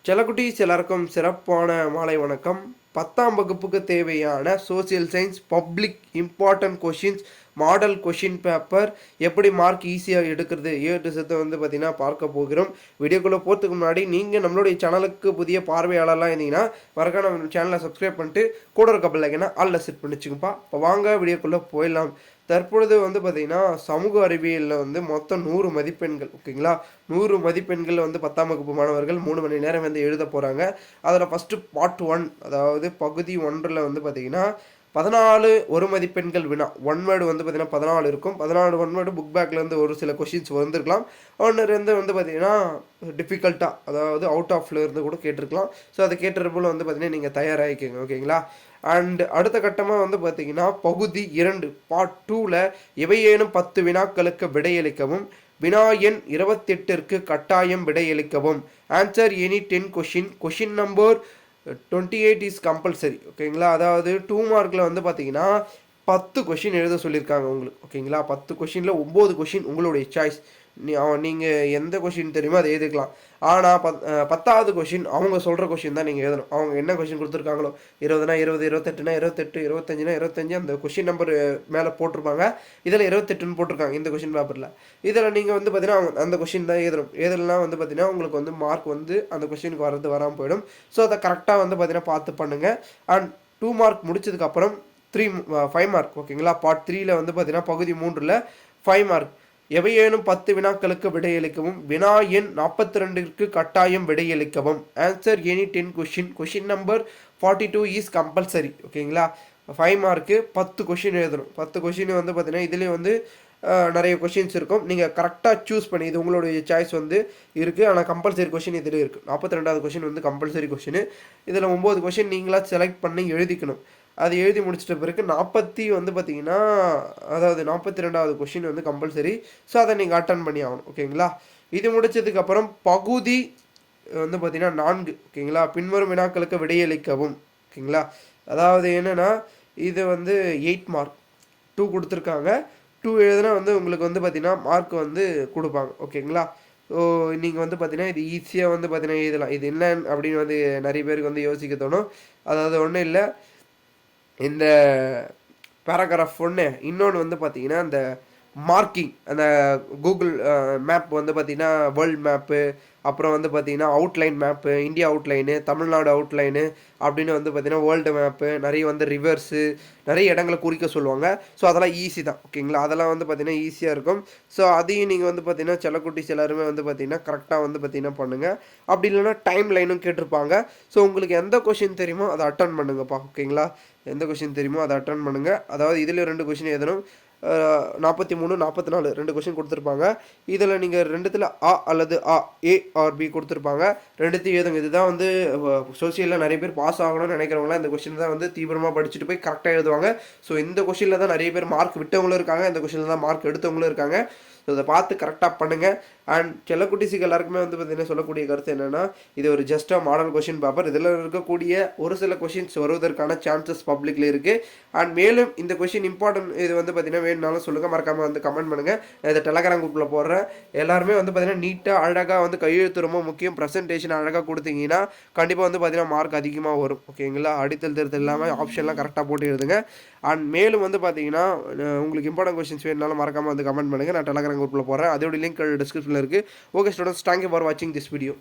செல்லக்குட்டீஸ் எல்லாருக்கும் சிறப்பான மாலை வணக்கம். 10ஆம் வகுப்புக்கு தேவையான social science public important questions model question paper எப்படி மார்க் ஈஸியாக எடுக்கிறது ஏட்டு வந்து பார்த்தீங்கன்னா பார்க்க போகிறோம். வீடியோக்குள்ளே போகிறதுக்கு முன்னாடி நீங்கள் நம்மளுடைய சேனலுக்கு புதிய பார்வையாளர்லாம் இருந்தீங்கன்னா மறக்காம நம்ம சேனலை சப்ஸ்கிரைப் பண்ணிட்டு கூட இருக்க பெல் ஐக்கனை ஆல்ல செட் பண்ணி வச்சுக்கோப்பா. இப்போ வாங்க வீடியோக்குள்ளே போயிடலாம். தற்பொழுது வந்து பார்த்தீங்கன்னா சமூக அறிவியலில் வந்து மொத்தம் 100 மதிப்பெண்கள். ஓகேங்களா, 100 மதிப்பெண்கள் வந்து 10ஆம் வகுப்பு மாணவர்கள் 3 மணி நேரம் வந்து எழுத போகிறாங்க. அதில் ஃபஸ்ட்டு பார்ட் 1, அதாவது பகுதி 1ல் வந்து பார்த்தீங்கன்னா 14 ஒரு மதிப்பெண்கள் வினா. ஒன் வேர்டு வந்து பார்த்தீங்கன்னா 14 இருக்கும். 14 ஒன் வேர்டு புக் பேக்லேருந்து ஒரு சில கொஷின்ஸ் வந்திருக்கலாம். ஒன்று ரெண்டு வந்து பார்த்தீங்கன்னா டிஃபிகல்ட்டாக, அதாவது அவுட் ஆஃப்ல இருந்து கூட கேட்டிருக்கலாம். ஸோ அதை கேட்டுறப்போல வந்து பார்த்தீங்கன்னா நீங்கள் தயாராகிக்கோங்க. ஓகேங்களா. அண்ட் அடுத்த கட்டமாக வந்து பார்த்தீங்கன்னா பகுதி 2 பார்ட் 2ல் எவையேனும் 10 வினாக்களுக்கு விடையளிக்கவும், வினா எண் 28ற்கு கட்டாயம் விடையளிக்கவும். Answer any 10 question. Question number 28 is compulsory. ஓகேங்களா, அதாவது 2 மார்க்கில் வந்து பார்த்தீங்கன்னா 10 கொஷின் எழுத சொல்லியிருக்காங்க உங்களுக்கு. ஓகேங்களா, 10 கொஷினில் 9 கொஷின் உங்களுடைய சாய்ஸ். நீங்கள் எந்த கொஷின் தெரியுமோ அதை எழுதிக்கலாம். ஆனால் 10வது கொஷின் அவங்க சொல்கிற கொஷின் தான் நீங்கள் எழுதணும். அவங்க என்ன கொஷின் கொடுத்துருக்காங்களோ, 20னா 20, 28னா 28, 25னா 25, அந்த கொஷின் நம்பர் மேலே போட்டிருப்பாங்க. இதில் 28ன்னு போட்டிருக்காங்க இந்த கொஷின் பேப்பரில். இதில் நீங்கள் வந்து பார்த்தீங்கன்னா அந்த கொஷின் தான் எழுதணும். எதுலாம் வந்து பார்த்தீங்கன்னா உங்களுக்கு வந்து மார்க் வந்து அந்த கொஷினுக்கு வராமல் போயிடும். ஸோ அதை கரெக்டாக வந்து பார்த்தீங்கன்னா பார்த்து பண்ணுங்கள். அண்ட் 2 மார்க் முடிச்சதுக்கப்புறம் 5 மார்க். ஓகேங்களா, பார்ட் 3ல் வந்து பார்த்தீங்கன்னா பகுதி 3ல் 5 மார்க். எவையேனும் 10 வினாக்களுக்கு விடையளிக்கவும், வினா எண் 42ற்கு கட்டாயம் விடையளிக்கவும். Answer any 10 question. Question number 42 is compulsory. ஓகேங்களா, 5 மார்க்கு 10 கொஷின் எழுதணும். 10 கொஷின் வந்து பார்த்தீங்கன்னா இதுலேயும் வந்து நிறைய கொஷின்ஸ் இருக்கும். நீங்கள் கரெக்டாக சூஸ் பண்ணி, இது உங்களுடைய சாய்ஸ் வந்து இருக்குது. ஆனால் கம்பல்சரி கொஷின் இதில் இருக்குது. 42வது கொஷின் வந்து கம்பல்சரி கொஷின். இதில் 9 கொஷின் நீங்களாக செலக்ட் பண்ணி எழுதிக்கணும். அது எழுதி முடிச்சிட்ட பிறகு 40 வந்து பார்த்தீங்கன்னா, அதாவது 42வது கொஷின் வந்து கம்பல்சரி. ஸோ அதை நீங்கள் அட்டன் பண்ணி ஆகணும். ஓகேங்களா, இது முடிச்சதுக்கப்புறம் பகுதி வந்து பார்த்தீங்கன்னா 4. ஓகேங்களா, பின்வரும் வினாக்களுக்கு விடையளிக்கவும். ஓகேங்களா, அதாவது என்னென்னா இது வந்து 8 மார்க் 2 கொடுத்துருக்காங்க. 2 எழுதுனா வந்து உங்களுக்கு வந்து பார்த்தீங்கன்னா மார்க் வந்து கொடுப்பாங்க. ஓகேங்களா, ஸோ நீங்கள் வந்து பார்த்தீங்கன்னா இது ஈஸியாக வந்து பார்த்தீங்கன்னா எழுதலாம். இது என்ன அப்படின்னு வந்து நிறைய பேருக்கு வந்து யோசிக்க தோணும். அதாவது ஒன்றும் இல்லை, இந்த பேராகிராஃப் ஒன்று. இன்னொன்று வந்து பார்த்தீங்கன்னா அந்த மார்க்கிங், அந்த கூகுள் மேப் வந்து பார்த்தீங்கன்னா வேர்ல்டு மேப்பு, அப்புறம் வந்து பார்த்தீங்கன்னா outline map, India outline, Tamil Nadu outline அப்படின்னு வந்து பார்த்தீங்கன்னா வேர்ல்டு மேப்பு, நிறைய வந்து ரிவர்ஸு, நிறைய இடங்களை குறிக்க சொல்லுவாங்க. ஸோ அதெல்லாம் ஈஸி தான். ஓகேங்களா, அதெல்லாம் வந்து பார்த்தீங்கன்னா ஈஸியாக இருக்கும். ஸோ அதையும் நீங்கள் வந்து பார்த்தீங்கன்னா செல்லக்குட்டிஸ் எல்லாருமே வந்து பார்த்தீங்கன்னா கரெக்டாக வந்து பார்த்தீங்கன்னா பண்ணுங்கள். அப்படி இல்லைன்னா டைம் லைனும் கேட்டிருப்பாங்க. ஸோ உங்களுக்கு எந்த கொஷின் தெரியுமோ அதை அட்டன் பண்ணுங்கப்பா. ஓகேங்களா, எந்த கொஷின் தெரியுமோ அதை அட்டன் பண்ணுங்கள். அதாவது இதில் 2 கொஷின் எழுதணும். 43, 44 2 கொஷின் கொடுத்துருப்பாங்க. இதில் நீங்கள் ரெண்டுத்தில் ஆ அல்லது ஏ ஆர் பி கொடுத்துருப்பாங்க. ரெண்டுத்தையும் எழுதுங்க. இதுதான் வந்து சோசியலில் நிறைய பேர் பாஸ் ஆகணும்னு நினைக்கிறவங்களாம் இந்த கொஷின் தான் வந்து தீவிரமாக படிச்சுட்டு போய் கரெக்டாக எழுதுவாங்க. ஸோ இந்த கொஷினில் தான் நிறைய பேர் மார்க் விட்டவங்களும் இருக்காங்க, இந்த கொஷினில் தான் மார்க் எடுத்தவங்களும் இருக்காங்க. ஸோ இதை பார்த்து கரெக்டாக பண்ணுங்கள். அண்ட் செல்லக்குட்டிஸுக்கு எல்லாருக்குமே வந்து பார்த்தீங்கன்னா சொல்லக்கூடிய கருத்து என்னென்னா, இது ஒரு ஜஸ்ட்டாக மாடல் கொஷின் பேப்பர். இதில் இருக்கக்கூடிய ஒரு சில கொஷின்ஸ் வருவதற்கான சான்சஸ் பப்ளிக்கில் இருக்குது. அண்ட் மேலும் இந்த கொஷின் இம்பார்ட்டன்ட் இது வந்து பார்த்தீங்கன்னா வேணுனாலும் சொல்லுங்கள், மறக்காமல் வந்து கமெண்ட் பண்ணுங்கள். நான் இதை டெலகிராம் குரூப்பில் போடுறேன். எல்லாருமே வந்து பார்த்தீங்கன்னா நீட்டாக அழகாக வந்து கையெழுத்து ரொம்ப முக்கியம். ப்ரெசன்டேஷன் அழகாக கொடுத்தீங்கன்னா கண்டிப்பாக வந்து பார்த்தீங்கன்னா மார்க் அதிகமாக வரும். ஓகேங்களா, அடித்தல் திருத்தல் இல்லாமல் ஆப்ஷன்லாம் கரெக்டாக போட்டு எழுதுங்க. அண்ட் மேலும் வந்து பார்த்தீங்கன்னா உங்களுக்கு இம்பார்ட்டன்ட் கொஷின்ஸ் வேணுனாலும் மறக்காமல் வந்து கமெண்ட் பண்ணுங்கள். நான் டெலகிராம் குரூப்பில் போடுறேன். அதோட லிங்க் டிஸ்கிரிப்ஷனில் இருக்குது. ஓகே ஸ்டூடெண்ட்ஸ், தேங்க்யூ ஃபார் வாட்சிங் திஸ் வீடியோ.